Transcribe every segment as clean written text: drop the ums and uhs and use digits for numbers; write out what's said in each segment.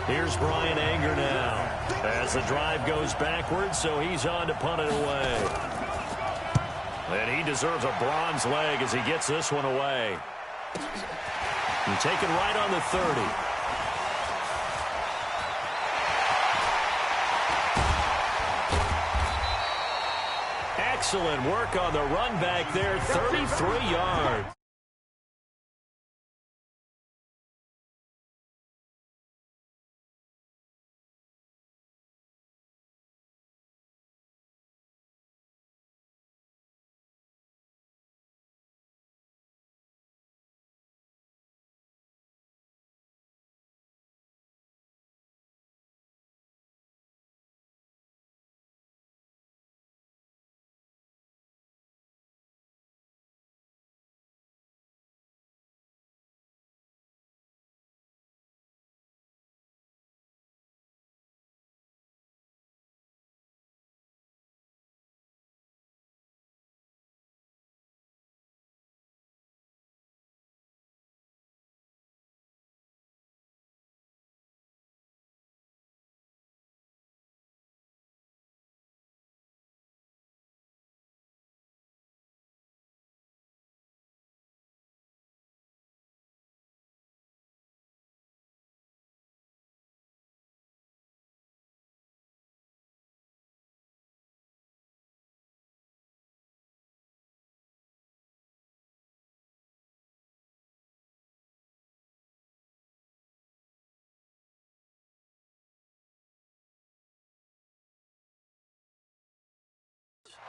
Here's Brian Anger now. As the drive goes backwards, so he's on to punt it away. And he deserves a bronze leg as he gets this one away. And taken right on the 30. Excellent work on the run back there, 33 yards.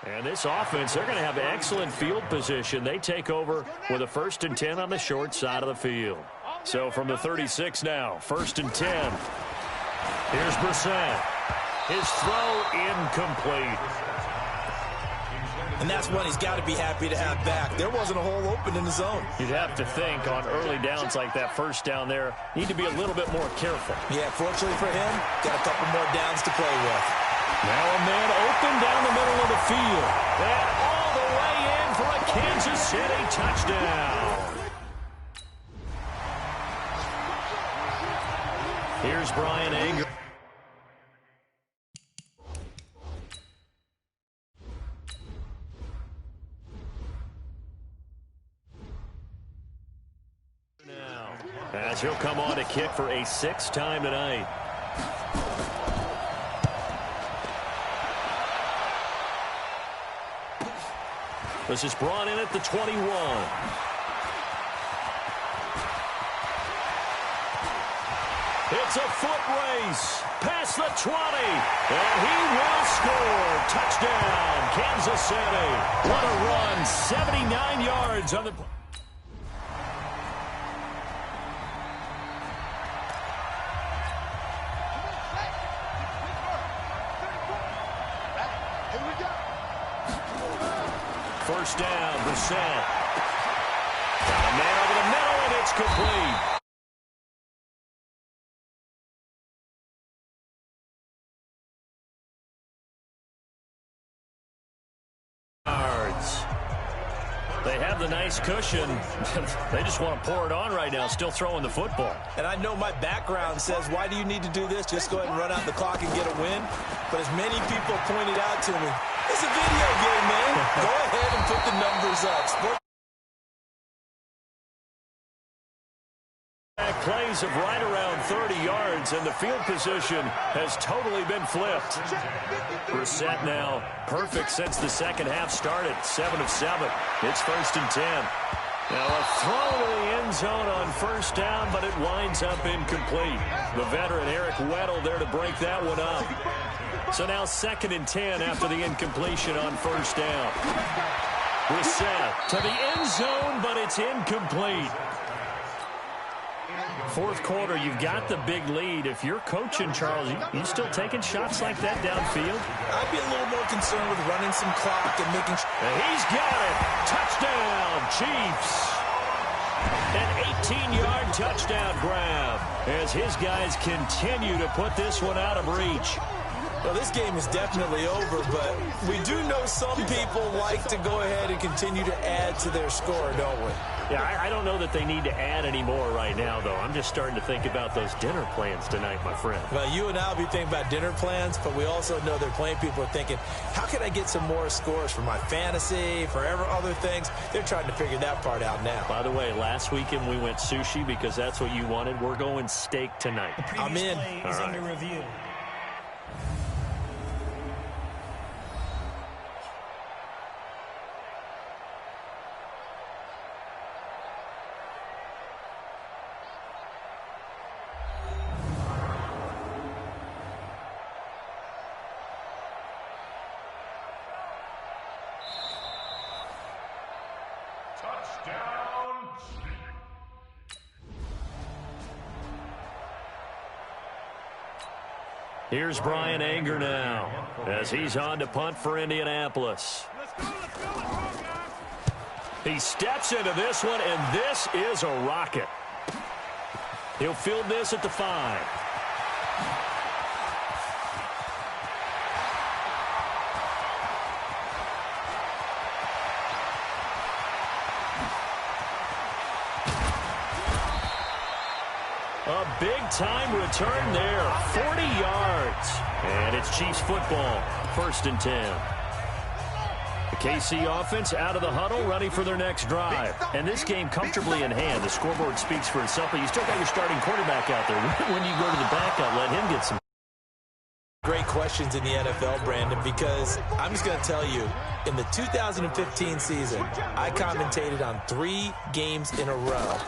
And this offense, they're going to have excellent field position. They take over with a 1st and 10 on the short side of the field. So from the 36 now, 1st and 10. Here's Brissett. His throw incomplete. And that's one he's got to be happy to have back. There wasn't a hole open in the zone. You'd have to think on early downs like that, first down there, need to be a little bit more careful. Yeah, fortunately for him, got a couple more downs to play with. Now a man open down the middle of the field. And all the way in for a Kansas City touchdown. Here's Brian Anger. Now, as he'll come on to kick for a 6th time tonight. This is brought in at the 21. It's a foot race past the 20. And he will score. Touchdown, Kansas City. What a run. 79 yards on the... First down, Brissett. Got a man over the middle, and it's complete. Yards. They have the nice cushion. They just want to pour it on right now, still throwing the football. And I know my background says, why do you need to do this? Just go ahead and run out the clock and get a win. But as many people pointed out to me, it's a video game, man. Go ahead and put the numbers up. Plays of right around 30 yards, and the field position has totally been flipped. Brissett now perfect since the second half started. 7 of 7. It's 1st and 10. Now a throw to the end zone on first down, but it winds up incomplete. The veteran Eric Weddle there to break that one up. So now 2nd and 10 after the incompletion on first down. Brissett to the end zone, but it's incomplete. 4th quarter, you've got the big lead. If you're coaching, Charles, you still taking shots like that downfield? I'd be a little more concerned with running some clock and making sure. And he's got it. Touchdown, Chiefs. An 18-yard touchdown grab as his guys continue to put this one out of reach. Well, this game is definitely over, but we do know some people like to go ahead and continue to add to their score, don't we? Yeah, I don't know that they need to add any more right now, though. I'm just starting to think about those dinner plans tonight, my friend. Well, you and I will be thinking about dinner plans, but we also know their playing people are thinking, how can I get some more scores for my fantasy, for other things? They're trying to figure that part out now. By the way, last weekend we went sushi because that's what you wanted. We're going steak tonight. I'm in. All right. Under review. Here's Brian Anger now as he's on to punt for Indianapolis. He steps into this one, and this is a rocket. He'll field this at the 5. A big-time return there, 40 yards. And it's Chiefs football, 1st and 10. The KC offense out of the huddle, ready for their next drive. And this game comfortably in hand. The scoreboard speaks for itself, but you still got your starting quarterback out there. When you go to the backup, let him get some. Great questions in the NFL, Brandon, because I'm just going to tell you, in the 2015 season, I commentated on 3 games in a row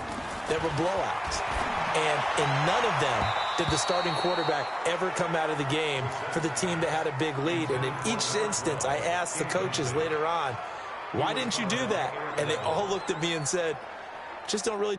that were blowouts. And in none of them did the starting quarterback ever come out of the game for the team that had a big lead. And in each instance, I asked the coaches later on, why didn't you do that? And they all looked at me and said, just don't really.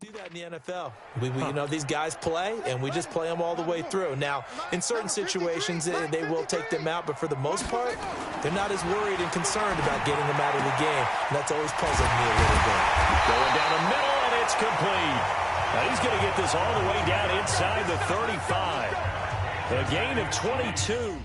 Do that in the NFL. You know, these guys play, and we just play them all the way through. Now, in certain situations, they will take them out, but for the most part, they're not as worried and concerned about getting them out of the game. And that's always puzzled me a little bit. Going down the middle, and it's complete. Now he's going to get this all the way down inside the 35. A gain of 22.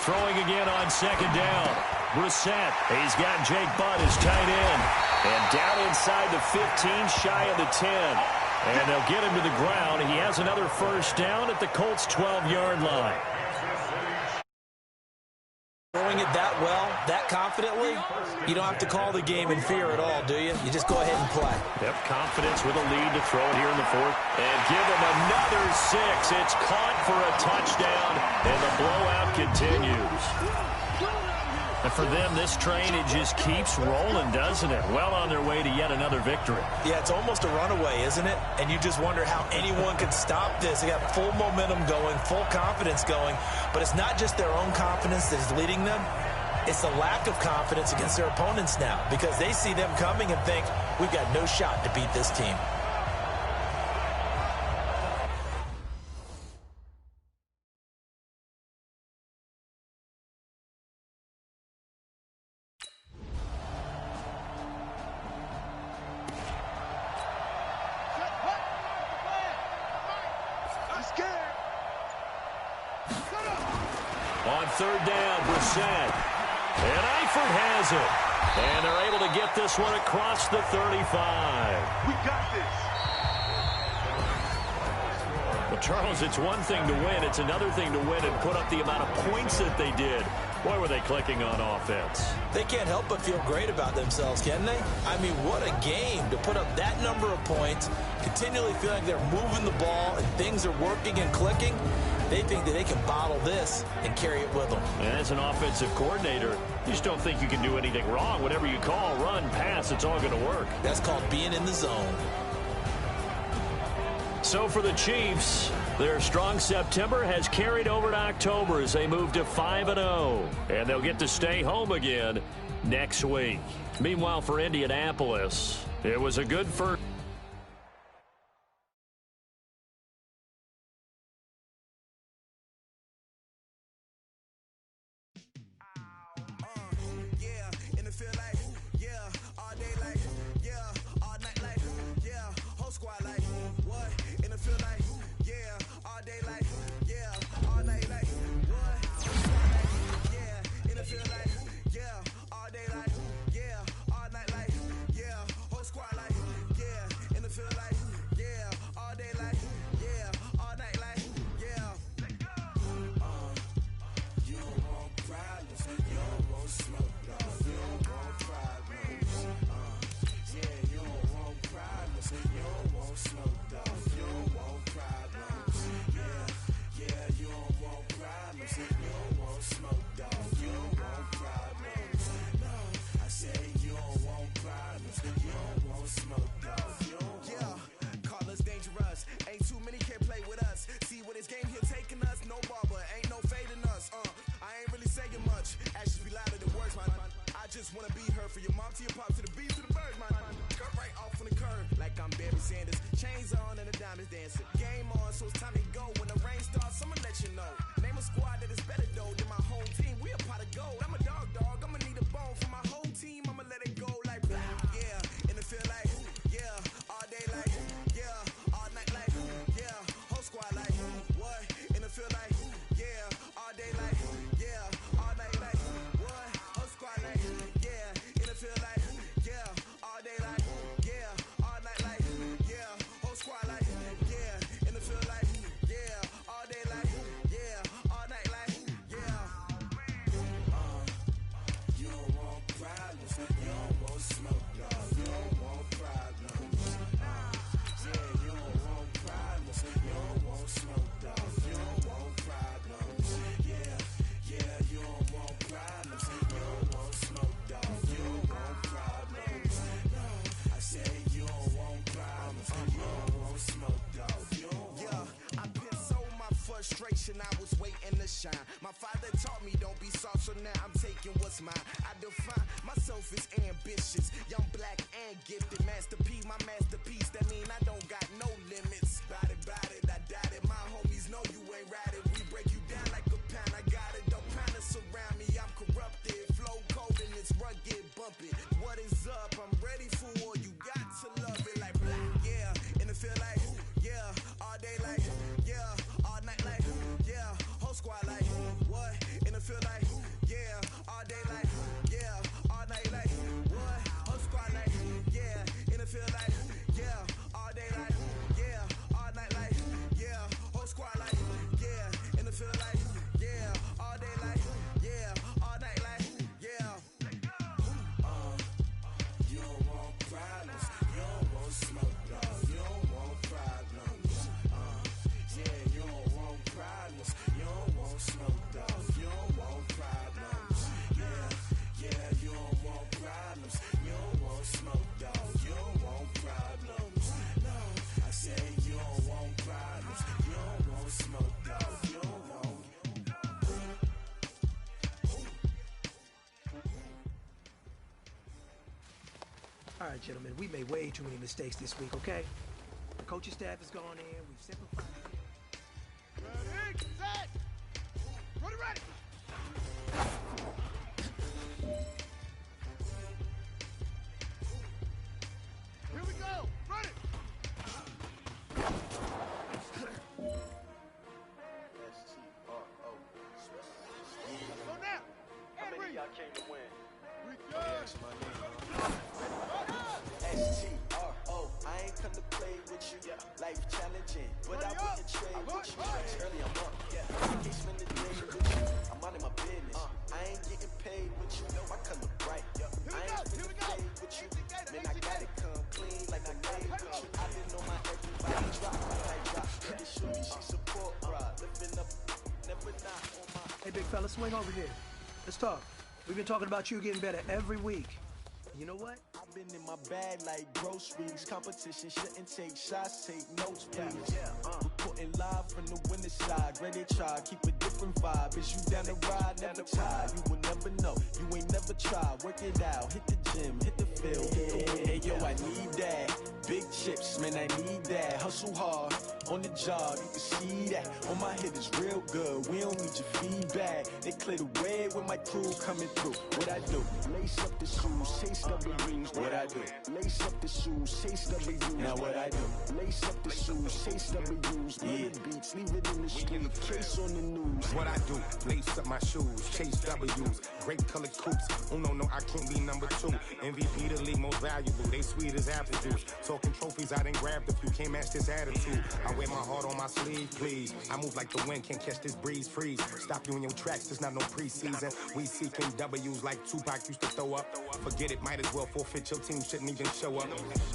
Throwing again on 2nd down. Brissett. He's got Jake Butt as tight end. And down inside the 15, shy of the 10. And they'll get him to the ground. He has another 1st down at the Colts' 12-yard line. Throwing it that well, that confidently, you don't have to call the game in fear at all, do you? You just go ahead and play. Yep, confidence with a lead to throw it here in the 4th. And give him another 6. It's caught for a touchdown, and the blowout continues. And for them, this train, it just keeps rolling, doesn't it? Well on their way to yet another victory. Yeah, it's almost a runaway, isn't it? And you just wonder how anyone can stop this. They got full momentum going, full confidence going. But it's not just their own confidence that is leading them. It's the lack of confidence against their opponents now, because they see them coming and think, we've got no shot to beat this team. On 3rd down, Brissett. And Eifert has it. And they're able to get this one across the 35. We got this. Well, Charles, it's one thing to win. It's another thing to win and put up the amount of points that they did. Boy, were they clicking on offense. They can't help but feel great about themselves, can they? I mean, what a game to put up that number of points, continually feel like they're moving the ball and things are working and clicking. They think that they can bottle this and carry it with them. And as an offensive coordinator, you just don't think you can do anything wrong. Whatever you call, run, pass, it's all going to work. That's called being in the zone. So for the Chiefs, their strong September has carried over to October as they move to 5-0. And they'll get to stay home again next week. Meanwhile, for Indianapolis, it was a good first. I was waiting to shine. My father taught me don't be soft, so now I'm taking what's mine. I define myself as ambitious, young, black, and gifted. Master P, my masterpiece. That mean I don't got no limits. Bout it, I doubt it. My homies know you ain't ride it. We break you down like a pound. I got it, don't pound to surround me. I'm corrupted, flow cold and it's rugged, bump it. What is up? I'm ready for war. You got to love it like black, yeah. And it feel like, yeah, all day like, yeah, all night like, yeah, whole squad like, what? And it feel like, yeah, all day like, yeah, all night like, what? Whole squad like, yeah, and it feel like, yeah, all day like, yeah, all night like, yeah, whole squad like, yeah, and it feel like, yeah, all day like, yeah, all night like, yeah. You don't want problems, you don't want smoke, dog. You don't want problems. Yeah, you don't want problems, you don't want smoke, dog. You don't want problems. Yeah, you don't want problems, you don't want smoke, dog. You don't want problems. No, I say you don't want problems, you don't want smoke, dog. You don't want. All right, gentlemen, we made way too many mistakes this week, okay? The coaching staff has gone in, we've simplified it. Ready, set! Ready! Here we go! Ready! Go now! And read! Y'all came to win. We good! S-T-R-O, I ain't come to play with you. Life challenging, but I wouldn't trade with you. Early I'm up, I can't spend the day with you. I'm out of my business. I ain't getting paid with you. I come to bright. I ain't finna play with you. Man, I gotta come clean like I made with you. I didn't know my everybody drop when I drop. Pretty sure she support, bruh. Living up, never not on my. Hey, big fella, swing over here. Let's talk. We've been talking about you getting better every week. You know what? I've been in my bag like groceries. Competition shouldn't take shots, take notes, please. Reporting live from the winning side. Ready to try, keep a different vibe. Is you down the ride? Never tired. You will never know. You ain't never tried. Work it out. Hit the gym, hit the field. Hey, yo, I need that. Big chips, man, I need that. Hustle hard on the job. You can see that. On my head is real good. We don't need your feedback. They clear the way with my crew coming through. What I do? Lace up the shoes, chase W's. What I do? Lace up the shoes, chase W's. Now what I do? Lace up the shoes, chase W's. Yeah, beats, leave it in the street, case on the news. What I do? Lace up my shoes, chase W's. Great colored coops. Oh no, I can't be number 2. MVP the league most valuable. They sweet as apple juice. Talking trophies, I done grabbed a few. Can't match this attitude. I wear my heart on my sleeve, please. I move like the wind, can't catch this breeze. Freeze. Stop you in your tracks. There's not no preseason. We seeking W's like Tupac used to throw up. Forget it, might as well forfeit. Your team shouldn't even show up.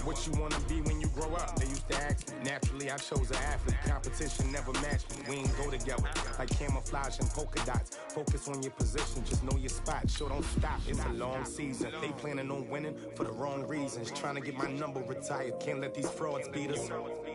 What you wanna be when you grow up? They used to ask me. Naturally, I chose an athlete. Competition never matched me. We ain't go together like camouflage and polka dots. Focus on your position, just know your spot. Sure, don't stop. It's a long season. They planning on winning for the wrong reasons. Trying to get my number retired. Can't let these frauds beat us.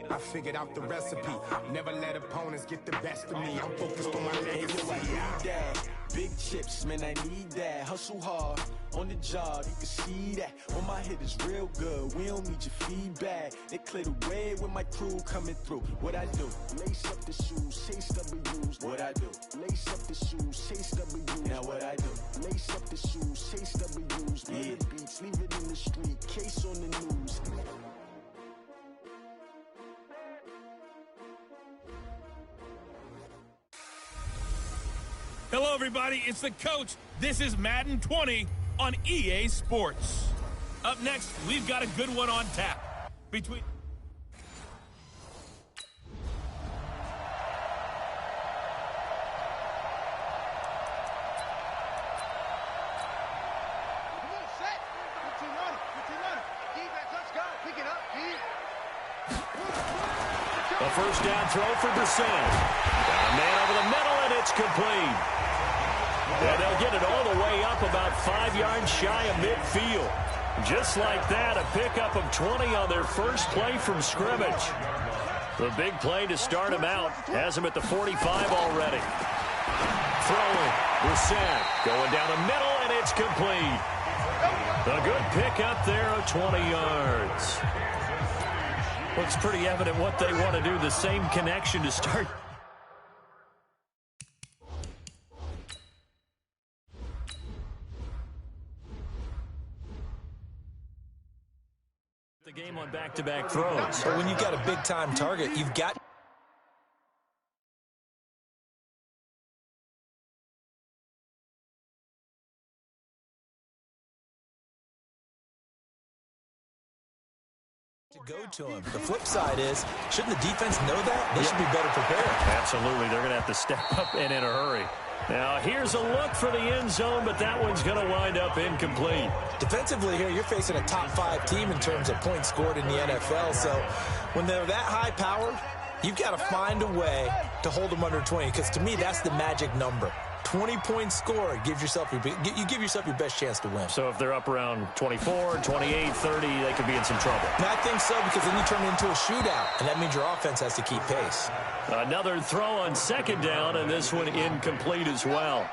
I figured out the recipe. Never let opponents get the best of me. I'm focused on my legacy. I need that. Big chips, man, I need that. Hustle hard on the job, you can see that. On my head is real good. We don't need your feedback. They clear the way with my crew coming through. What I do? Lace up the shoes, chase W's. What I do? Lace up the shoes, chase W's. Now what I do? Lace up the shoes, chase W's. Yeah, beats, leave it in the street, case on the news. Hello, everybody. It's the coach. This is Madden 20 on EA Sports. Up next, we've got a good one on tap. Between... Come on, set. 15 on it. 15 on it. Defense, let's go. Pick it up, G. A first down throw for Brissett. Got a man over the middle, and it's complete. And they'll get it all the way up about 5 yards shy of midfield. Just like that, a pickup of 20 on their first play from scrimmage. The big play to start him out has him at the 45 already. Throwing, Brissett going down the middle, and it's complete. A good pickup there of 20 yards. Looks pretty evident what they want to do. The same connection to start. The game on back-to-back throws. But when you've got a big-time target, you've got to go to him. The flip side is, shouldn't the defense know that? They should be better prepared. Absolutely. They're going to have to step up and in a hurry. Now, here's a look for the end zone, but that one's going to wind up incomplete. Defensively here, you're facing a top-5 team in terms of points scored in the NFL, so when they're that high-powered, you've got to find a way to hold them under 20, because to me, that's the magic number. 20 points scored, you give yourself your best chance to win. So if they're up around 24, 28, 30, they could be in some trouble. And I think so, because then you turn it into a shootout, and that means your offense has to keep pace. Another throw on second down, and this one incomplete as well.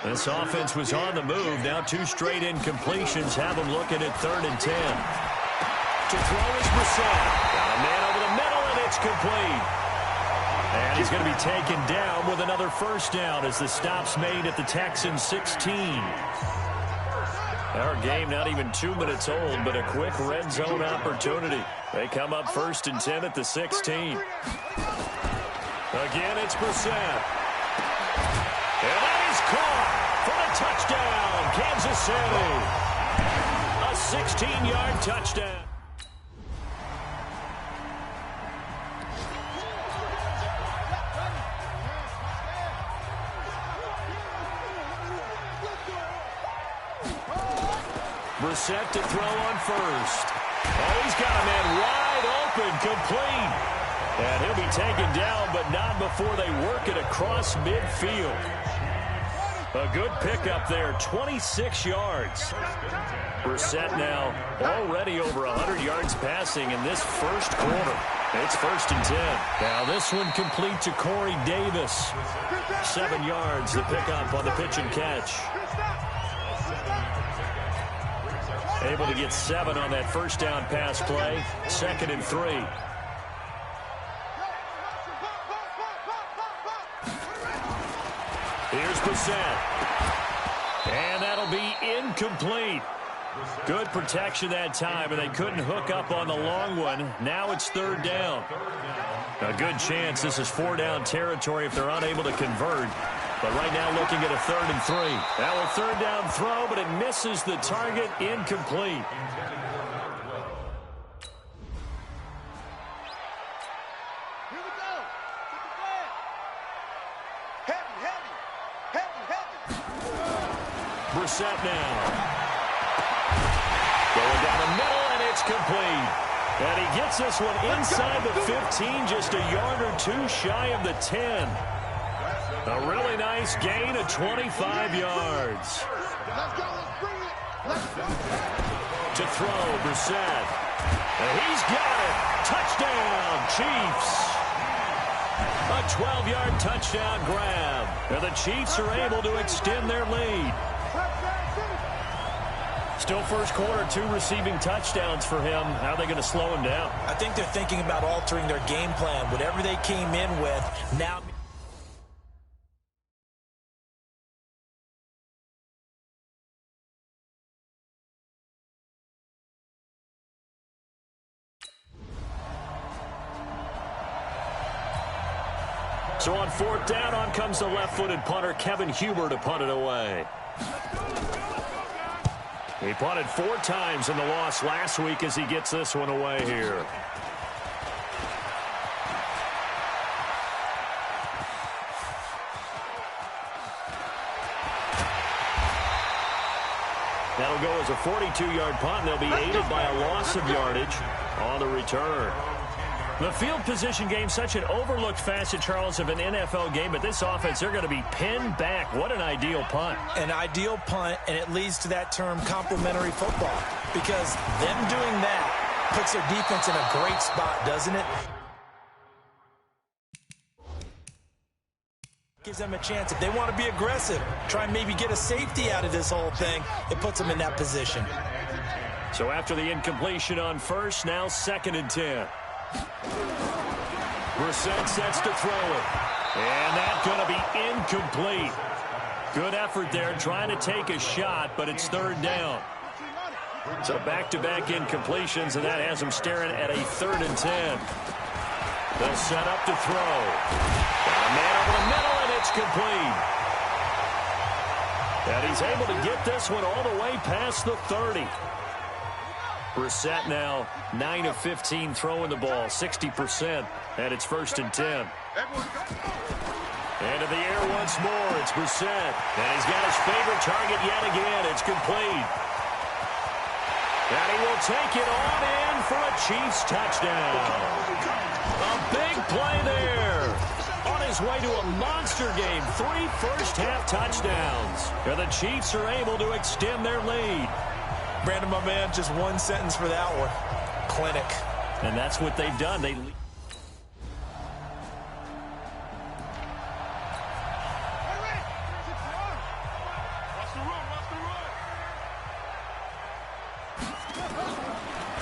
This offense was on the move. Now 2 straight incompletions have them looking at 3rd and 10. To throw is Brissett. Got a man over the middle, and it's complete. And he's going to be taken down with another first down as the stop's made at the Texans 16. Our game not even 2 minutes old, but a quick red zone opportunity. They come up 1st and 10 at the 16. Again, it's Brissett. And that is caught for the touchdown, Kansas City. A 16-yard touchdown. Brissett to throw on first. Oh, he's got a man wide open, complete. And he'll be taken down, but not before they work it across midfield. A good pickup there, 26 yards. Brissett now already over 100 yards passing in this first quarter. It's 1st and 10. Now this one complete to Corey Davis. 7 yards, the pickup on the pitch and catch. Able to get 7 on that first down pass play. 2nd and 3. Here's Brissett. And that'll be incomplete. Good protection that time, and they couldn't hook up on the long one. Now it's 3rd down. A good chance this is 4-down territory if they're unable to convert. But right now looking at a 3rd and 3. Now a 3rd down throw, but it misses the target. Incomplete. Here we go. Get the flag. Heavy, heavy. Heavy, heavy. Brissett now. Going down the middle, and it's complete. And he gets this one inside the 15, just a yard or 2 shy of the 10. A really nice gain of 25 yards. Let's go. Let's bring it. Let's go. To throw, Brissett. And he's got it. Touchdown, Chiefs. A 12-yard touchdown grab. And the Chiefs are able to extend their lead. Still first quarter, 2 receiving touchdowns for him. How are they going to slow him down? I think they're thinking about altering their game plan. Whatever they came in with, now... So on 4th down, on comes the left-footed punter, Kevin Huber, to punt it away. He punted 4 times in the loss last week as he gets this one away here. That'll go as a 42-yard punt, and they'll be aided by a loss of yardage on the return. The field position game, such an overlooked facet, Charles, of an NFL game, but this offense, they're going to be pinned back. What an ideal punt. An ideal punt, and it leads to that term complementary football, because them doing that puts their defense in a great spot, doesn't it? Gives them a chance. If they want to be aggressive, try and maybe get a safety out of this whole thing, it puts them in that position. So after the incompletion on first, now 2nd and 10. Brissett sets to throw it. And that's going to be incomplete. Good effort there trying to take a shot, but it's 3rd down. So back-to-back incompletions, and that has them staring at a 3rd and 10. They'll set up to throw. Got a man over the middle, and it's complete. And he's able to get this one all the way past the 30. Brissett now 9 of 15 throwing the ball, 60%, and it's 1st and 10. Into the air once more, it's Brissett, and he's got his favorite target yet again. It's complete. And he will take it on in for a Chiefs touchdown. A big play there. On his way to a monster game, 3 first-half touchdowns. And the Chiefs are able to extend their lead. Brandon, my man, just one sentence for that one. Clinic. And that's what they've done.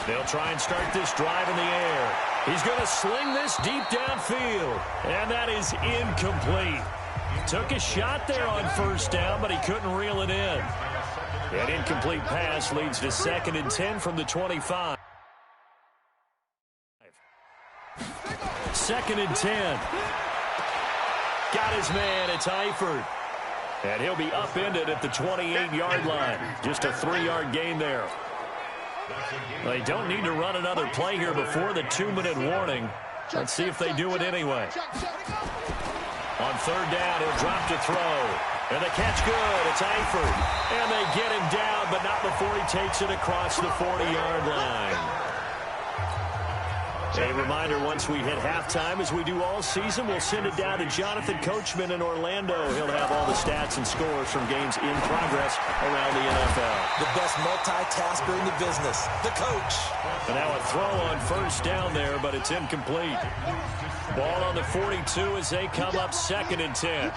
They'll try and start this drive in the air. He's going to sling this deep downfield. And that is incomplete. Took a shot there on 1st down, but he couldn't reel it in. That incomplete pass leads to 2nd and 10 from the 25. 2nd and 10. Got his man. It's Eifert. And he'll be upended at the 28-yard line. Just a 3-yard gain there. They don't need to run another play here before the 2-minute warning. Let's see if they do it anyway. On 3rd down, he'll drop to throw. And the catch good. It's Eifert. And they get him down, but not before he takes it across the 40-yard line. A reminder, once we hit halftime, as we do all season, we'll send it down to Jonathan Coachman in Orlando. He'll have all the stats and scores from games in progress around the NFL. The best multitasker in the business, the coach. And now a throw on first down there, but it's incomplete. Ball on the 42 as they come up 2nd and 10.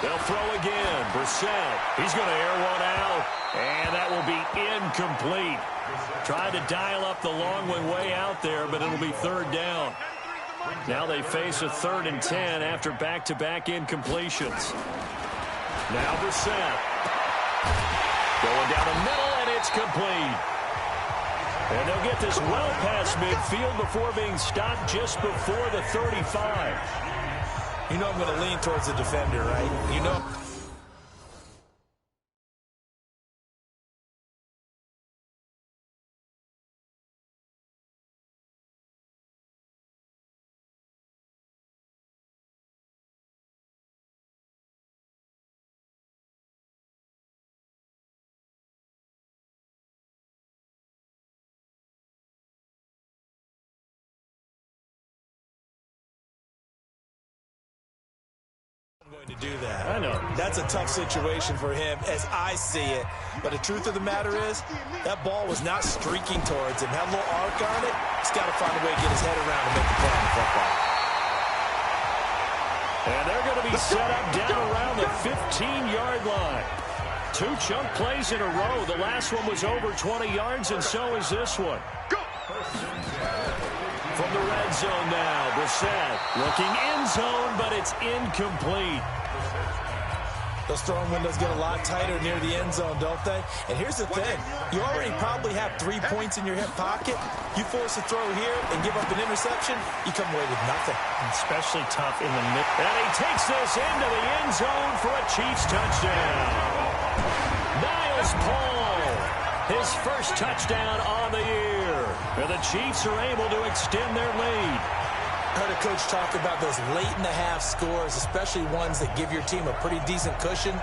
They'll throw again. Brissett, he's going to air one out, and that will be incomplete. Tried to dial up the long one way out there, but it'll be 3rd down. Now they face a 3rd and 10 after back-to-back incompletions. Now Brissett. Going down the middle, and it's complete. And they'll get this well past midfield before being stopped just before the 35. You know I'm going to lean towards the defender, right? You know. Going to do that. I know. That's a tough situation for him as I see it. But the truth of the matter is, that ball was not streaking towards him. Had a little arc on it. He's got to find a way to get his head around and make the play on the football. And they're going to be set up down around the 15-yard line. 2 chunk plays in a row. The last one was over 20 yards, and so is this one. From the red zone now, Brissett looking end zone, but it's incomplete. Those throwing windows get a lot tighter near the end zone, don't they? And here's the thing. You already probably have 3 points in your hip pocket. You force a throw here and give up an interception, you come away with nothing. Especially tough in the middle. And he takes this into the end zone for a Chiefs touchdown. Niles Paul, his first touchdown on the year. And the Chiefs are able to extend their lead. I heard a coach talk about those late-in-the-half scores, especially ones that give your team a pretty decent cushion.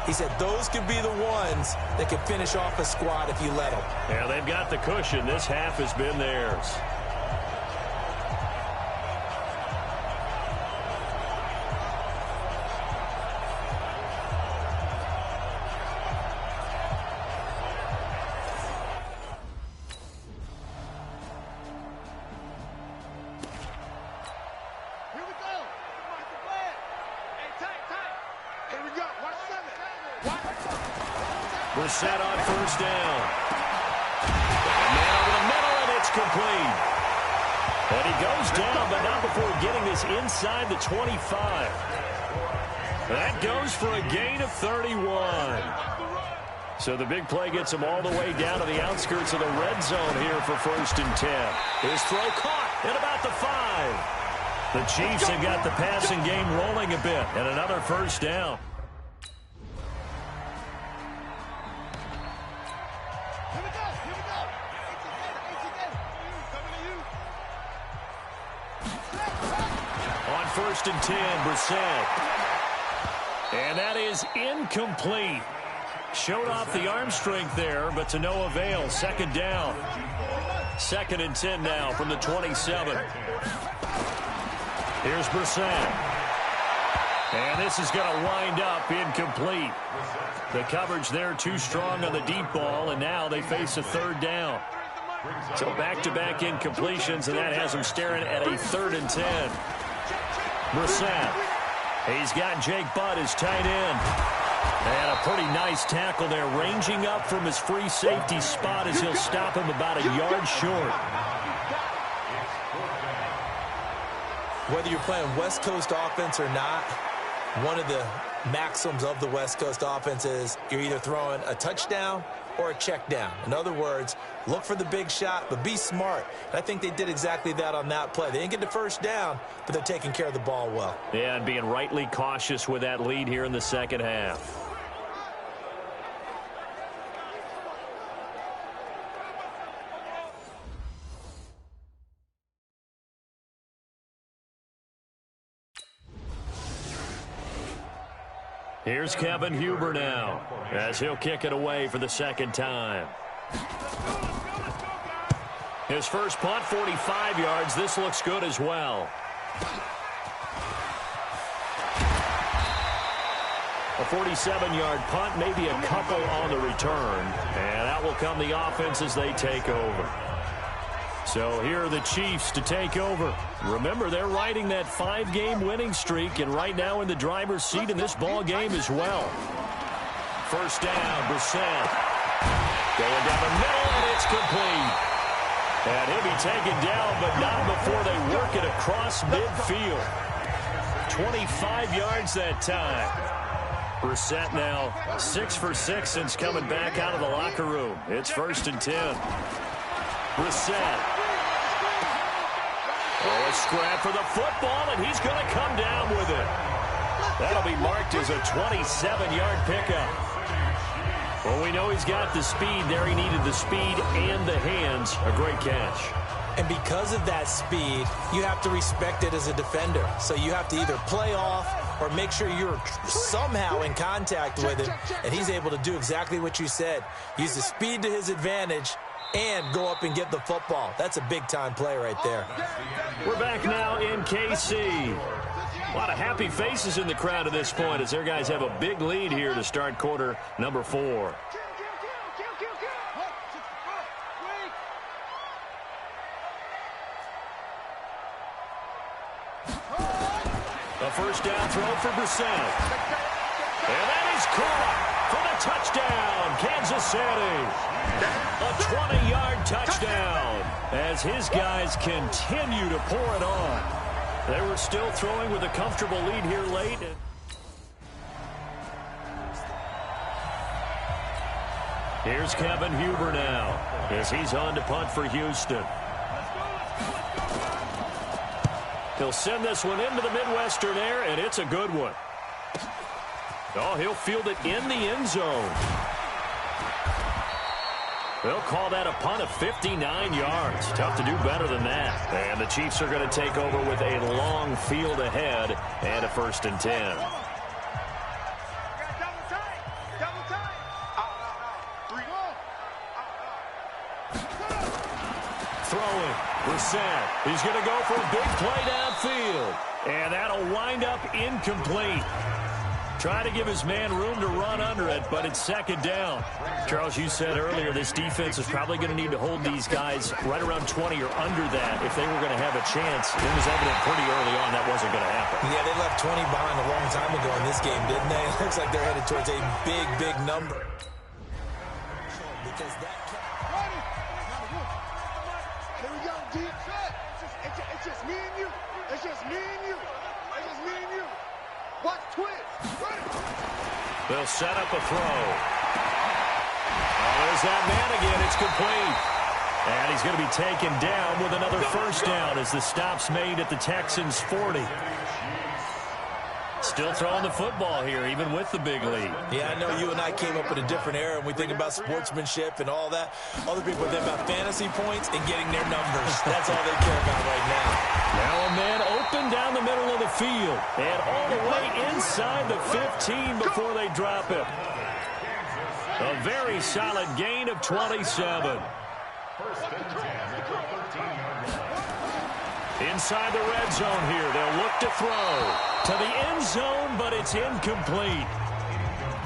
He said those could be the ones that could finish off a squad if you let them. Yeah, they've got the cushion. This half has been theirs. Brissett on first down. Man over the middle, and it's complete. And he goes down, but not before getting this inside the 25. That goes for a gain of 31. So the big play gets him all the way down to the outskirts of the red zone here for 1st and 10. His throw caught at about the 5. The Chiefs have got the passing game rolling a bit, and another first down. On 1st and 10, Brissett. And that is incomplete. Showed off the arm strength there, but to no avail. 2nd down. 2nd and 10 now from the 27. Here's Brissett. And this is going to wind up incomplete. The coverage there too strong on the deep ball, and now they face a 3rd down. So back-to-back incompletions, and that has him staring at a 3rd and 10. Brissett. He's got Jake Butt, his tight end. And a pretty nice tackle there, ranging up from his free safety spot as he'll stop him about a yard short. Whether you're playing West Coast offense or not, one of the maxims of the West Coast offense is you're either throwing a touchdown or a check down. In other words, look for the big shot, but be smart. And I think they did exactly that on that play. They didn't get the first down, but they're taking care of the ball well. Yeah, and being rightly cautious with that lead here in the second half. Here's Kevin Huber now, as he'll kick it away for the 2nd time. His first punt, 45 yards. This looks good as well. A 47-yard punt, maybe a couple on the return. And out will come the offense as they take over. So here are the Chiefs to take over. Remember, they're riding that 5-game winning streak, and right now in the driver's seat in this ball game as well. First down, Brissett. Going down the middle, and it's complete. And he'll be taken down, but not before they work it across midfield. 25 yards that time. Brissett now 6 for 6 since coming back out of the locker room. It's 1st and 10. Brissett. Oh, a scrap for the football, and he's going to come down with it. That'll be marked as a 27-yard pickup. Well, we know he's got the speed there. He needed the speed and the hands. A great catch. And because of that speed, you have to respect it as a defender. So you have to either play off or make sure you're somehow in contact with him. And he's able to do exactly what you said. Use the speed to his advantage and go up and get the football. That's a big-time play right there. We're back now in KC. A lot of happy faces in the crowd at this point as their guys have a big lead here to start quarter number 4. A first down throw for Brissett. And that is caught for the touchdown, Kansas City. A 20-yard touchdown as his guys continue to pour it on. They were still throwing with a comfortable lead here late. Here's Kevin Huber now as he's on to punt for Houston. He'll send this one into the Midwestern air, and it's a good one. Oh, he'll field it in the end zone. They'll call that a punt of 59 yards. Tough to do better than that. And the Chiefs are going to take over with a long field ahead and a 1st and 10. Throwing. Brissett. He's going to go for a big play downfield. And that'll wind up incomplete. Trying to give his man room to run under it, but it's 2nd down. Charles, you said earlier this defense is probably going to need to hold these guys right around 20 or under that if they were going to have a chance. It was evident pretty early on that wasn't going to happen. Yeah, they left 20 behind a long time ago in this game, didn't they? It looks like they're headed towards a big, big number. Because that... Here we go, D. It's just me and you. It's just me and you. It's just me and you. Watch twist. They'll set up a throw. Oh, there's that man again. It's complete. And he's going to be taken down with another first down as the stop's made at the Texans' 40. Still throwing the football here, even with the big lead. Yeah, I know you and I came up in a different era, and we think about sportsmanship and all that. Other people think about fantasy points and getting their numbers. That's all they care about right now. Now a man open down the middle of the field and all the way inside the 15 before they drop it. A very solid gain of 27. Inside the red zone here. They'll look to throw to the end zone, but it's incomplete.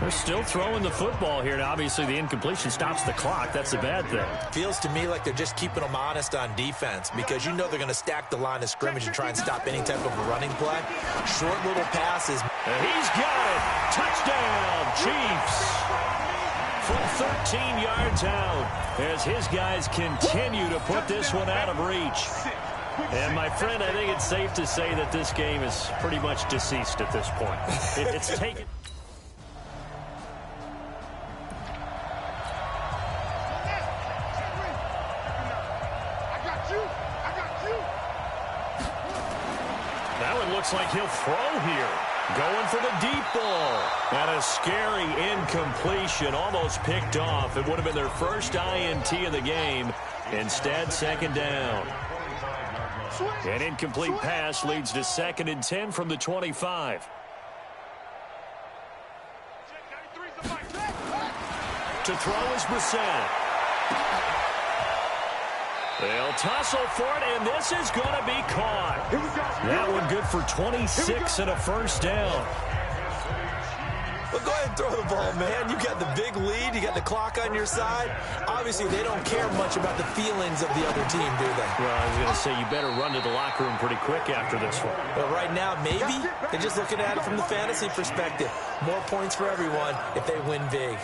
They're still throwing the football here. Now, obviously, the incompletion stops the clock. That's the bad thing. Feels to me like they're just keeping them honest on defense because you know they're going to stack the line of scrimmage and try and stop any type of a running play. Short little passes. And he's got it. Touchdown, Chiefs. From 13 yards out as his guys continue to put this one out of reach. And, my friend, I think it's safe to say that this game is pretty much deceased at this point. It's taken... That one looks like he'll throw here. Going for the deep ball. And a scary incompletion, almost picked off. It would have been their first INT of the game. Instead, 2nd down. An incomplete pass leads to 2nd and 10 from the 25. To throw is Brissett. They'll tussle for it, and this is going to be caught. That one good for 26 and a first down. Well, go ahead and throw the ball, man. You got the big lead. You got the clock on your side. Obviously, they don't care much about the feelings of the other team, do they? Well, I was going to say you better run to the locker room pretty quick after this one. But right now, maybe they're just looking at it from the fantasy perspective. More points for everyone if they win big.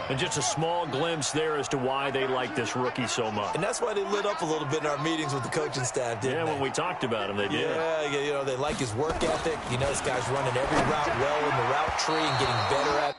And just a small glimpse there as to why they like this rookie so much. And that's why they lit up a little bit in our meetings with the coaching staff, didn't they? Yeah, when we talked about him, they did. Yeah, you know, they like his work ethic. You know, this guy's running every route well in the route tree and getting better at it.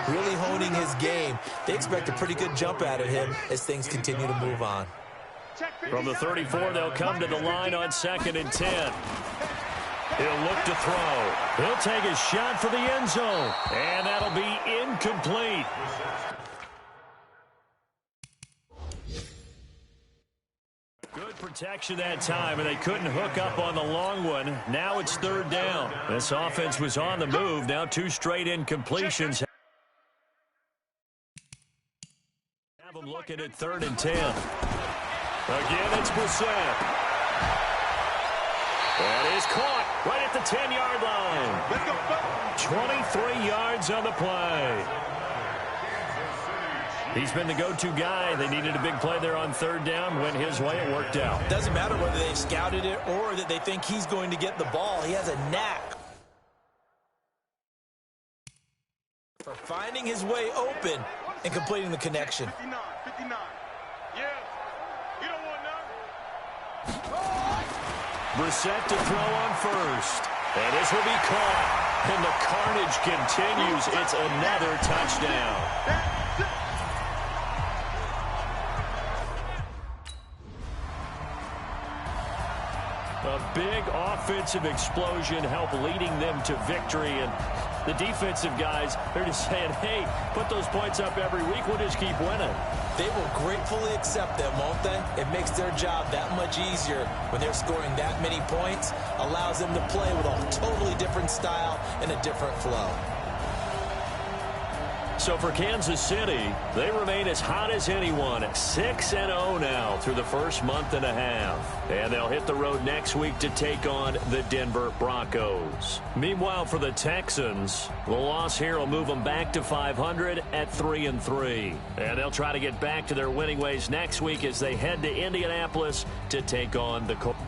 really honing his game. They expect a pretty good jump out of him as things continue to move on. From the 34, they'll come to the line on 2nd and 10. He'll look to throw. He'll take a shot for the end zone, and that'll be incomplete. Good protection that time, and they couldn't hook up on the long one. Now it's 3rd down. This offense was on the move. Now 2 straight incompletions. Have them looking at 3rd and 10. Again, it's Brissett. That is caught right at the 10-yard line. 23 yards on the play. He's been the go-to guy. They needed a big play there on 3rd down. Went his way. It worked out. Doesn't matter whether they've scouted it or that they think he's going to get the ball. He has a knack for finding his way open and completing the connection. 59. Yeah. You don't want none. Brissett to throw on 1st. And this will be caught. And the carnage continues. It's another touchdown. A big offensive explosion helped leading them to victory. And the defensive guys, they're just saying, hey, put those points up every week. We'll just keep winning. They will gratefully accept them, won't they? It makes their job that much easier when they're scoring that many points. Allows them to play with a totally different style and a different flow. So for Kansas City, they remain as hot as anyone, 6-0 now through the first month and a half. And they'll hit the road next week to take on the Denver Broncos. Meanwhile, for the Texans, the loss here will move them back to 500 at 3-3. And they'll try to get back to their winning ways next week as they head to Indianapolis to take on the Colts.